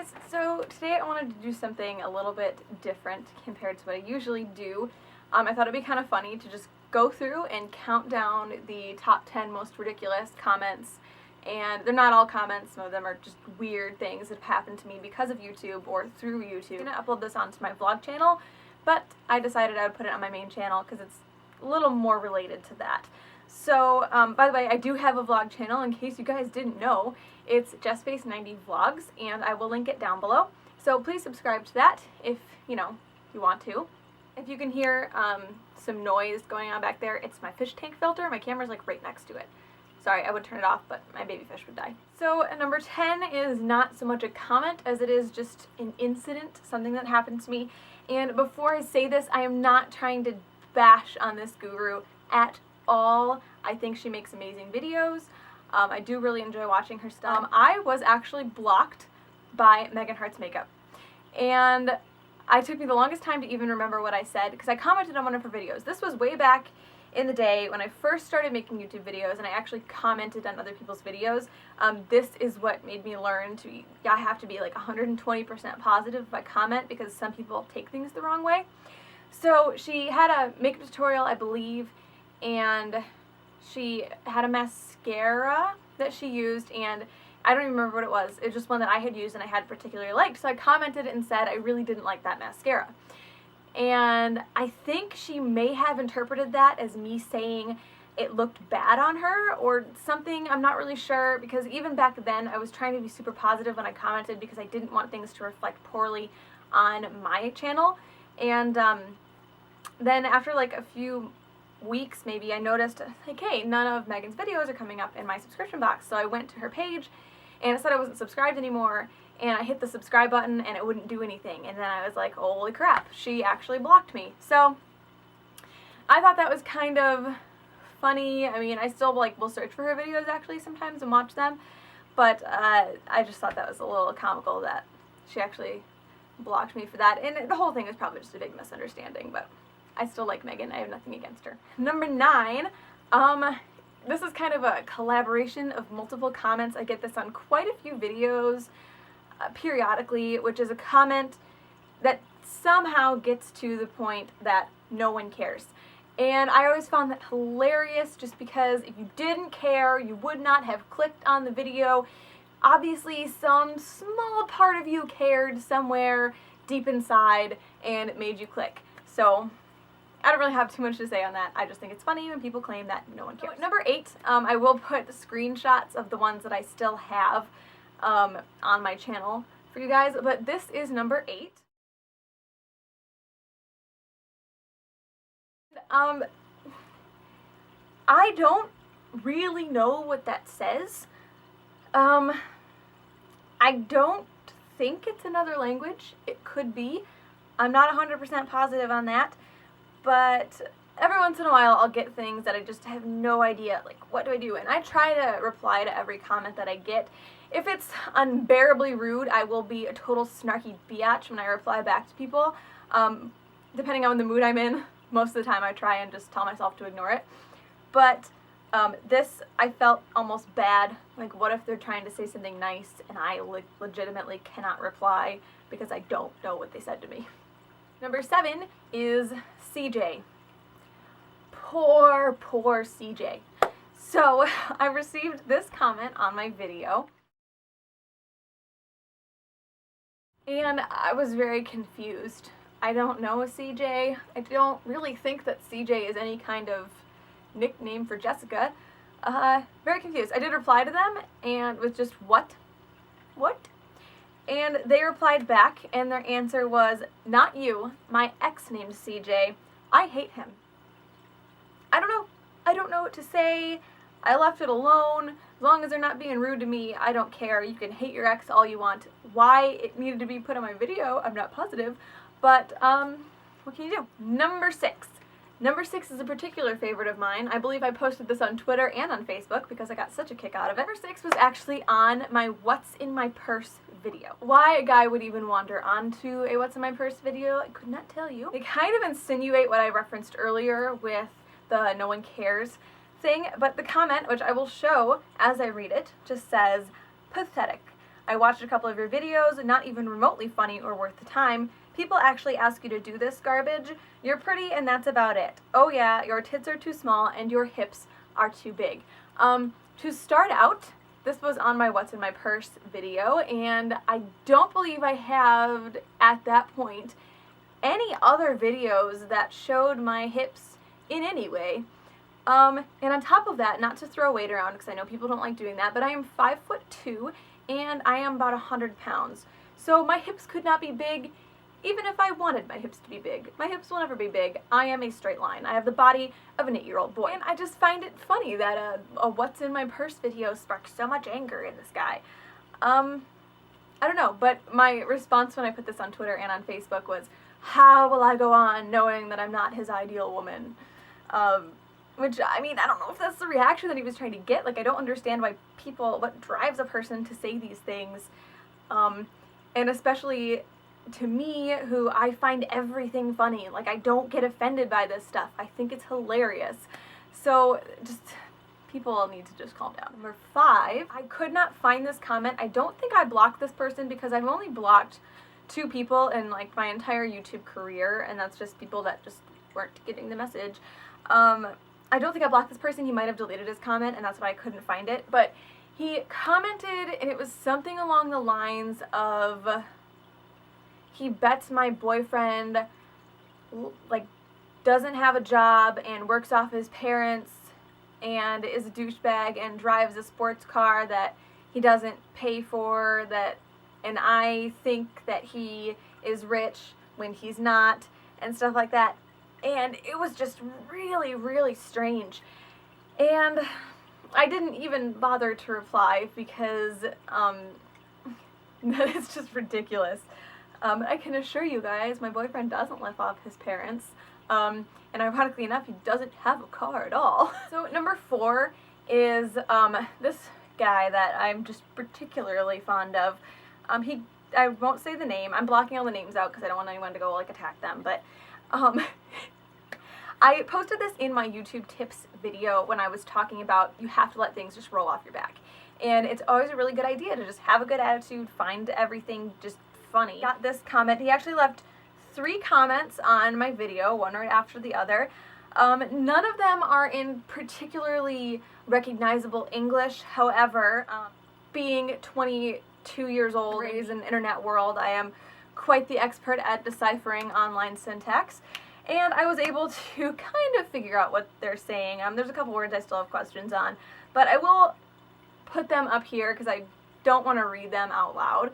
guys, so today I wanted to do something a little bit different compared to what I usually do. I thought it'd be kind of funny to just go through and count down the top 10 most ridiculous comments, and they're not all comments, some of them are just weird things that have happened to me because of YouTube or through YouTube. I'm going to upload this onto my vlog channel, but I decided I would put it on my main channel because it's a little more related to that. So, by the way, I do have a vlog channel, in case you guys didn't know. It's JessFace90 Vlogs, and I will link it down below. So please subscribe to that if, you want to. If you can hear some noise going on back there, it's my fish tank filter. My camera's like right next to it. Sorry, I would turn it off, but my baby fish would die. So number 10 is not so much a comment as it is just an incident, something that happened to me. And before I say this, I am not trying to bash on this guru at all. I think she makes amazing videos. I do really enjoy watching her stuff. I was actually blocked by Megan Hart's makeup, and it took me the longest time to even remember what I said because I commented on one of her videos. This was way back in the day when I first started making YouTube videos, and I actually commented on other people's videos. This is what made me learn to, I have to be like 120% positive if I comment because some people take things the wrong way. So she had a makeup tutorial, I believe, and she had a mascara that she used, and I don't even remember what it was. It was just one that I had used and I had particularly liked, so I commented and said I really didn't like that mascara. And I think she may have interpreted that as me saying it looked bad on her or something. I'm not really sure, because even back then I was trying to be super positive when I commented because I didn't want things to reflect poorly on my channel. And then after like a few weeks maybe, I noticed like, hey, none of Megan's videos are coming up in my subscription box. So I went to her page and it said I wasn't subscribed anymore, and I hit the subscribe button and it wouldn't do anything, and then I was like, holy crap, she actually blocked me. So I thought that was kind of funny. I mean, I still will search for her videos actually sometimes and watch them, but I just thought that was a little comical that she actually blocked me for that, and the whole thing is probably just a big misunderstanding, but I still like Megan. I have nothing against her. Number 9, this is kind of a collaboration of multiple comments. I get this on quite a few videos periodically, which is a comment that somehow gets to the point that no one cares. And I always found that hilarious, just because if you didn't care, you would not have clicked on the video. Obviously, some small part of you cared somewhere deep inside, and it made you click. So I don't really have too much to say on that. I just think it's funny when people claim that no one cares. So, number 8, I will put screenshots of the ones that I still have on my channel for you guys, but this is number 8. I don't really know what that says. I don't think it's another language. It could be. I'm not 100% positive on that. But every once in a while I'll get things that I just have no idea, like, what do I do? And I try to reply to every comment that I get. If it's unbearably rude, I will be a total snarky biatch when I reply back to people. Depending on the mood I'm in, most of the time I try and just tell myself to ignore it. But this, I felt almost bad. Like, what if they're trying to say something nice and I legitimately cannot reply because I don't know what they said to me. Number 7 is CJ. Poor CJ. So I received this comment on my video, and I was very confused. I don't know a CJ. I don't really think that CJ is any kind of nickname for Jessica. Very confused. I did reply to them and was just, what? And they replied back, and their answer was, not you, my ex named CJ. I hate him. I don't know. I don't know what to say. I left it alone. As long as they're not being rude to me, I don't care. You can hate your ex all you want. Why it needed to be put on my video, I'm not positive. But, what can you do? Number 6. Number 6 is a particular favorite of mine. I believe I posted this on Twitter and on Facebook because I got such a kick out of it. Number 6 was actually on my What's in My Purse video. Why a guy would even wander onto a What's in My Purse video, I could not tell you. They kind of insinuate what I referenced earlier with the no one cares thing, but the comment, which I will show as I read it, just says, pathetic. I watched a couple of your videos, not even remotely funny or worth the time. People actually ask you to do this garbage. You're pretty and that's about it. Oh yeah, your tits are too small and your hips are too big. To start out, this was on my What's in My Purse video, and I don't believe I have, at that point, any other videos that showed my hips in any way. And on top of that, not to throw weight around because I know people don't like doing that, but I am 5'2" and I am about 100 pounds. So my hips could not be big even if I wanted my hips to be big. My hips will never be big. I am a straight line. I have the body of an 8-year-old boy. And I just find it funny that a What's in My Purse video sparked so much anger in this guy. I don't know, but my response when I put this on Twitter and on Facebook was, how will I go on knowing that I'm not his ideal woman? Which, I mean, I don't know if that's the reaction that he was trying to get. Like, I don't understand what drives a person to say these things. And especially to me, who I find everything funny. Like, I don't get offended by this stuff. I think it's hilarious. So, just, people need to just calm down. Number 5, I could not find this comment. I don't think I blocked this person because I've only blocked 2 people in, like, my entire YouTube career, and that's just people that just weren't getting the message. I don't think I blocked this person. He might have deleted his comment, and that's why I couldn't find it. But he commented, and it was something along the lines of, he bets my boyfriend, like, doesn't have a job and works off his parents and is a douchebag and drives a sports car that he doesn't pay for, and I think that he is rich when he's not, and stuff like that. And it was just really, really strange. And I didn't even bother to reply because that is just ridiculous. I can assure you guys, my boyfriend doesn't live off his parents. And ironically enough, he doesn't have a car at all. So number 4 is this guy that I'm just particularly fond of. I won't say the name. I'm blocking all the names out because I don't want anyone to go, like, attack them. But I posted this in my YouTube tips video when I was talking about you have to let things just roll off your back. And it's always a really good idea to just have a good attitude, find everything just funny. Got this comment. He actually left 3 comments on my video, one right after the other. None of them are in particularly recognizable English. However, being 22 years old, raised in the internet world, I am quite the expert at deciphering online syntax. And I was able to kind of figure out what they're saying. There's a couple words I still have questions on, but I will put them up here because I don't want to read them out loud.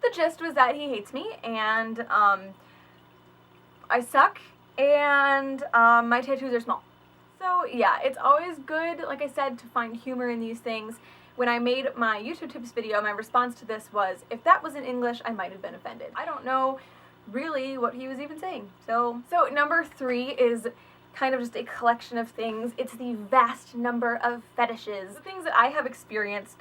The gist was that he hates me, and I suck, and my tattoos are small. So yeah, it's always good, like I said, to find humor in these things. When I made my YouTube tips video, my response to this was, if that was in English, I might have been offended. I don't know really what he was even saying. So number 3 is kind of just a collection of things. It's the vast number of fetishes. The things that I have experienced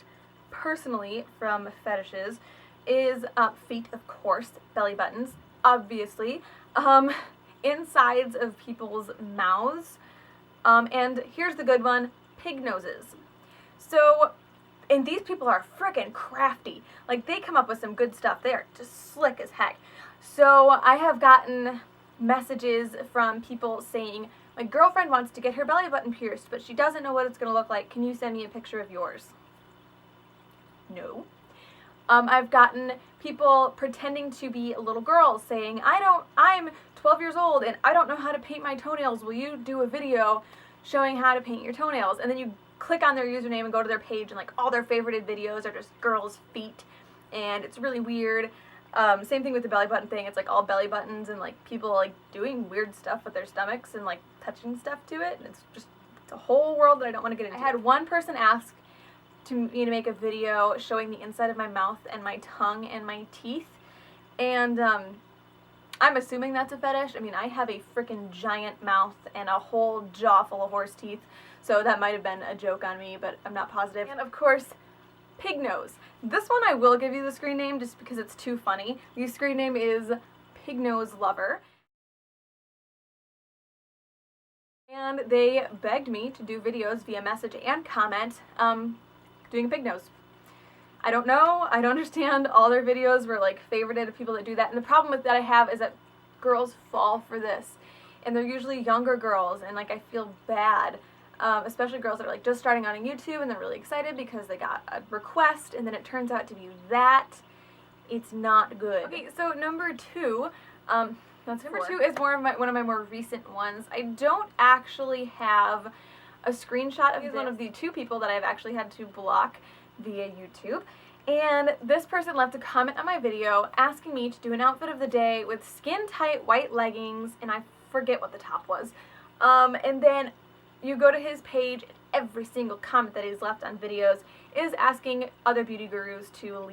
personally from fetishes is feet, of course, belly buttons, obviously, insides of people's mouths, and here's the good one, pig noses. So, and these people are frickin' crafty. Like, they come up with some good stuff. They are just slick as heck. So I have gotten messages from people saying, my girlfriend wants to get her belly button pierced, but she doesn't know what it's going to look like. Can you send me a picture of yours? No. I've gotten people pretending to be little girls saying, I'm 12 years old and I don't know how to paint my toenails. Will you do a video showing how to paint your toenails? And then you click on their username and go to their page, and like all their favorited videos are just girls' feet, and it's really weird. Same thing with the belly button thing. It's like all belly buttons and like people like doing weird stuff with their stomachs and like touching stuff to it, and it's a whole world that I don't want to get into. I had one person ask me to make a video showing the inside of my mouth and my tongue and my teeth, and I'm assuming that's a fetish. I mean, I have a freaking giant mouth and a whole jaw full of horse teeth, so that might have been a joke on me, but I'm not positive. And of course, pig nose. This one I will give you the screen name just because it's too funny. The screen name is Pig Nose Lover. And they begged me to do videos via message and comment, doing a pig nose. I don't know, I don't understand. All their videos were like favorited of people that do that, and the problem with that I have is that girls fall for this, and they're usually younger girls, and like I feel bad, especially girls that are like just starting on YouTube and they're really excited because they got a request and then it turns out to be that. It's not good. Okay, so number two, number two is one of my more recent ones. I don't actually have a screenshot of this. One of the two people that I've actually had to block via YouTube. And this person left a comment on my video asking me to do an outfit of the day with skin-tight white leggings, and I forget what the top was. And then you go to his page, and every single comment that he's left on videos is asking other beauty gurus to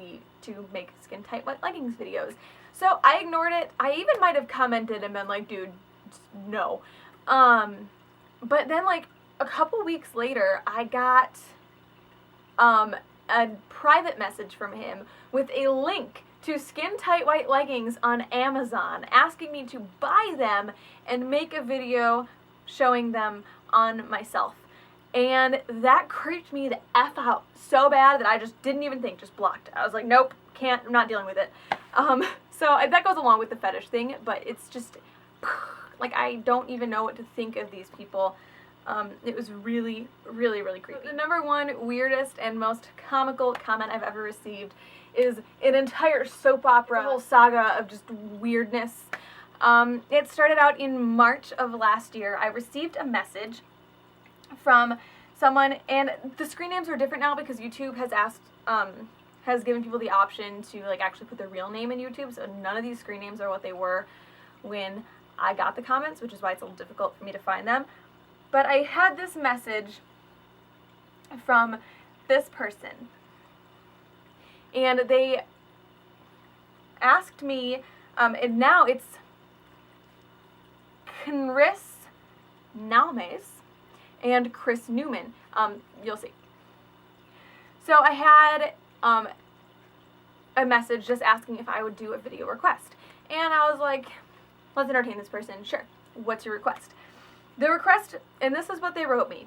make skin-tight white leggings videos. So I ignored it. I even might have commented and been like, dude, no. But then like a couple weeks later, I got a private message from him with a link to skin-tight white leggings on Amazon, asking me to buy them and make a video showing them on myself. And that creeped me the F out so bad that I just didn't even think, just blocked. I was like, nope, can't, I'm not dealing with it. So that goes along with the fetish thing, but it's just, like, I don't even know what to think of these people. It was really, really, really creepy. The number one weirdest and most comical comment I've ever received is an entire soap opera, a whole saga of just weirdness. It started out in March of last year. I received a message from someone, and the screen names are different now because YouTube has given people the option to like actually put their real name in YouTube, so none of these screen names are what they were when I got the comments, which is why it's a little difficult for me to find them. But I had this message from this person, and they asked me, and now it's Chris Nalmes and Chris Newman. You'll see. So I had a message just asking if I would do a video request, and I was like, let's entertain this person. Sure. What's your request? The request, and this is what they wrote me.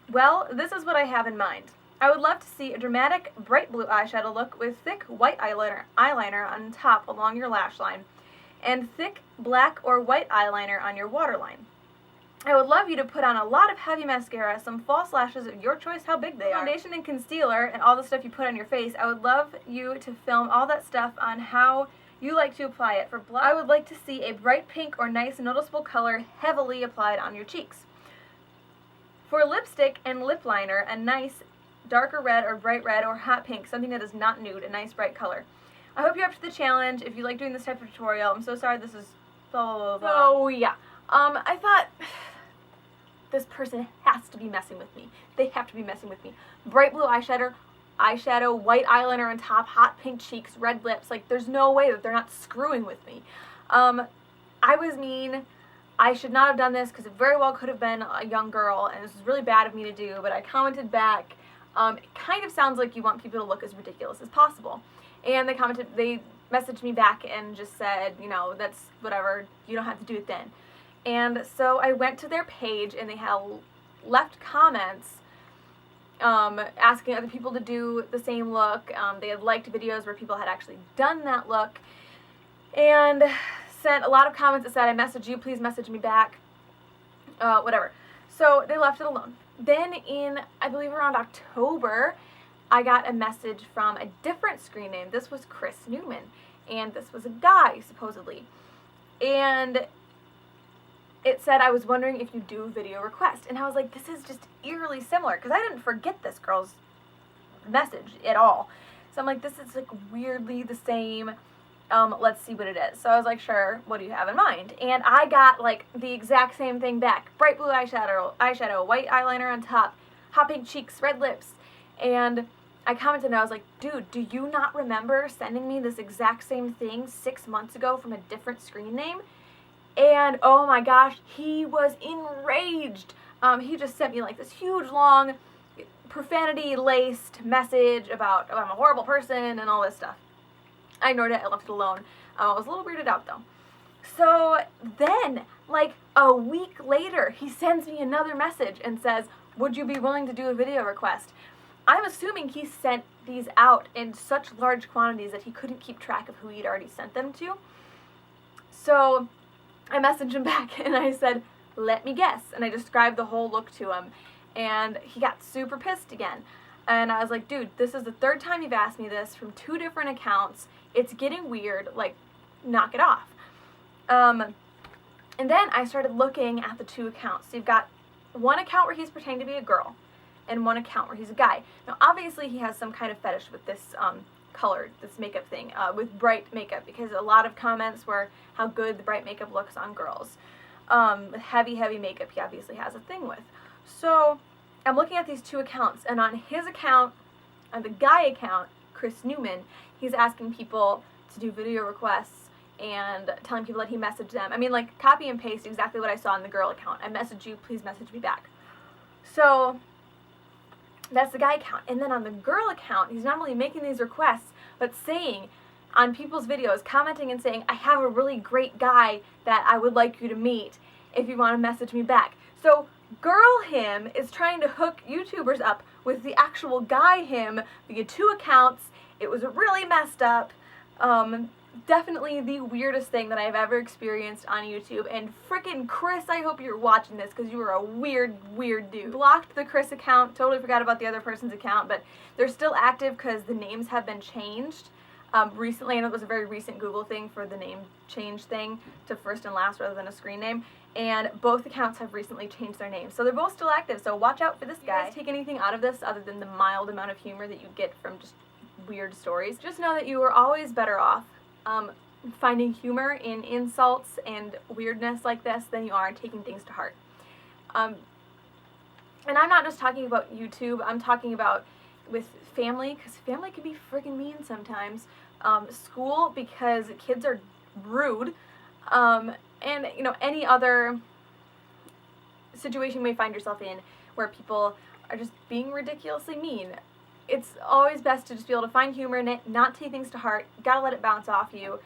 Well, this is what I have in mind. I would love to see a dramatic bright blue eyeshadow look with thick white eyeliner on top along your lash line, and thick black or white eyeliner on your waterline. I would love you to put on a lot of heavy mascara, some false lashes of your choice, how big they are, foundation and concealer, and all the stuff you put on your face. I would love you to film all that stuff on how you like to apply it. For blush, I would like to see a bright pink or nice noticeable color heavily applied on your cheeks. For lipstick and lip liner, a nice darker red or bright red or hot pink, something that is not nude, a nice bright color. I hope you're up to the challenge. If you like doing this type of tutorial, I'm so sorry this is blah, blah, blah. So yeah, I thought this person has to be messing with me. They have to be messing with me. Bright blue eyeshadow, white eyeliner on top, hot pink cheeks, red lips. Like, there's no way that they're not screwing with me. I was mean. I should not have done this because it very well could have been a young girl, and this was really bad of me to do, but I commented back, it kind of sounds like you want people to look as ridiculous as possible. And they messaged me back and just said, you know, that's whatever, you don't have to do it then. And so I went to their page, and they had left comments asking other people to do the same look. They had liked videos where people had actually done that look, and sent a lot of comments that said, I messaged you, please message me back, whatever. So they left it alone. Then in, I believe around October, I got a message from a different screen name. This was Chris Newman, and this was a guy, supposedly. And it said, I was wondering if you do a video request. And I was like, this is just eerily similar, because I didn't forget this girl's message at all. So I'm like, this is like weirdly the same. Let's see what it is. So I was like, sure, what do you have in mind? And I got like the exact same thing back. Bright blue eyeshadow, white eyeliner on top, hot pink cheeks, red lips. And I commented and I was like, dude, do you not remember sending me this exact same thing 6 months ago from a different screen name? And oh my gosh, he was enraged. He just sent me like this huge long profanity-laced message about I'm a horrible person and all this stuff. I ignored it, I left it alone. I was a little weirded out though. So then, like A week later, he sends me another message and says, would you be willing to do a video request? I'm assuming he sent these out in such large quantities that he couldn't keep track of who he'd already sent them to. So I messaged him back and I said, let me guess. And I described the whole look to him. And he got super pissed again. And I was like, dude, this is the third time you've asked me this from 2 different accounts. It's getting weird. Like, knock it off. And then I started looking at the 2 accounts. So you've got one account where he's pretending to be a girl and one account where he's a guy. Now, obviously, he has some kind of fetish with this color, this makeup thing, with bright makeup, because a lot of comments were how good the bright makeup looks on girls. Heavy makeup he obviously has a thing with. So I'm looking at these 2 accounts, and on his account, on the guy account, Chris Newman, he's asking people to do video requests and telling people that he messaged them. I mean, like, copy and paste exactly what I saw on the girl account. I messaged you, please message me back. So that's the guy account. And then on the girl account, he's not only making these requests, but saying on people's videos, commenting and saying, I have a really great guy that I would like you to meet if you want to message me back. So girl him is trying to hook YouTubers up with the actual guy him via 2 accounts. It was really messed up. Definitely the weirdest thing that I've ever experienced on YouTube. And frickin' Chris, I hope you're watching this, because you are a weird dude. Blocked the Chris account, totally forgot about the other person's account, but they're still active because the names have been changed. Recently, and it was a very recent Google thing for the name change thing to first and last rather than a screen name, and both accounts have recently changed their names. So they're both still active, so watch out for this guy. If you guys take anything out of this other than the mild amount of humor that you get from just weird stories, just know that you are always better off finding humor in insults and weirdness like this than you are taking things to heart. And I'm not just talking about YouTube, I'm talking about with family, because family can be friggin' mean sometimes. School, because kids are rude. And, you know, any other situation you may find yourself in where people are just being ridiculously mean. It's always best to just be able to find humor in it, not take things to heart. You gotta let it bounce off you.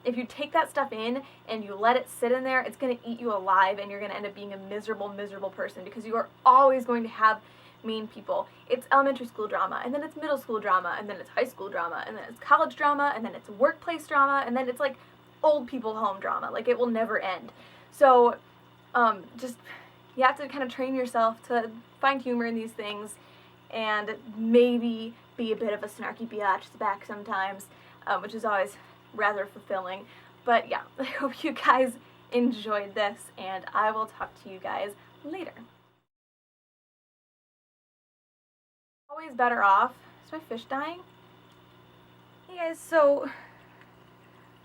If you take that stuff in and you let it sit in there, it's gonna eat you alive, and you're gonna end up being a miserable person, because you are always going to have mean people. It's elementary school drama, and then it's middle school drama, and then it's high school drama, and then it's college drama, and then it's workplace drama, and then it's like old people home drama. Like, it will never end. So just, you have to kind of train yourself to find humor in these things, and maybe be a bit of a snarky biatch back sometimes, which is always rather fulfilling. But yeah, I hope you guys enjoyed this, and I will talk to you guys later. Always better off. Is my fish dying? Hey guys, so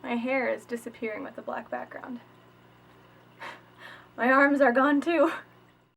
my hair is disappearing with the black background. My arms are gone too.